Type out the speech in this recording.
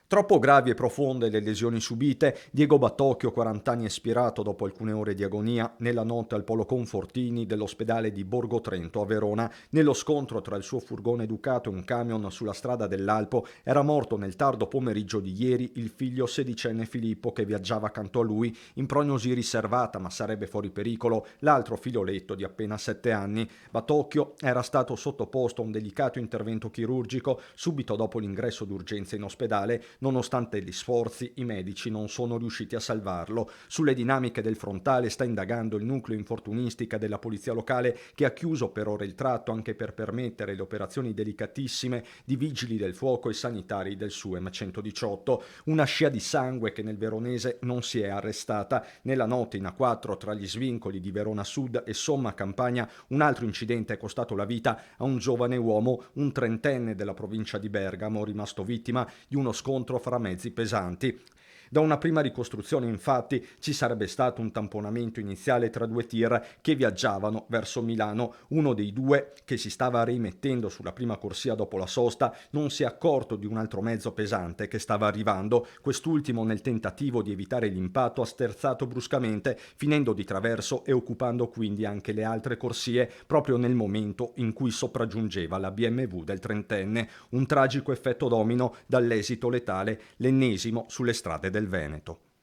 Troppo gravi e profonde le lesioni subite, Diego Battocchio, 40 anni, espirato dopo alcune ore di agonia nella notte al polo confortini dell'ospedale di Borgo Trento a Verona. Nello scontro tra il suo furgone Ducato e un camion sulla strada dell'Alpo era morto nel tardo pomeriggio di ieri il figlio sedicenne Filippo, che viaggiava accanto a lui in prognosi riservata ma sarebbe fuori pericolo l'altro figlioletto di appena 7 anni. Battocchio era stato sottoposto a un delicato intervento chirurgico subito dopo l'ingresso d'urgenza in ospedale. Nonostante gli sforzi, i medici non sono riusciti a salvarlo. Sulle dinamiche del frontale sta indagando il nucleo infortunistica della polizia locale, che ha chiuso per ora il tratto anche per permettere le operazioni delicatissime di vigili del fuoco e sanitari del SUEM 118. Una scia di sangue che nel veronese non si è arrestata. Nella notte in A4 tra gli svincoli di Verona Sud e Somma Campagna un altro incidente è costato la vita a un giovane uomo, un trentenne della provincia di Bergamo, rimasto vittima di uno scontro fra mezzi pesanti. Da una prima ricostruzione, infatti, ci sarebbe stato un tamponamento iniziale tra due tir che viaggiavano verso Milano. Uno dei due, che si stava rimettendo sulla prima corsia dopo la sosta, non si è accorto di un altro mezzo pesante che stava arrivando. Quest'ultimo, nel tentativo di evitare l'impatto, ha sterzato bruscamente, finendo di traverso e occupando quindi anche le altre corsie proprio nel momento in cui sopraggiungeva la BMW del trentenne. Un tragico effetto domino dall'esito letale, l'ennesimo sulle strade del Veneto.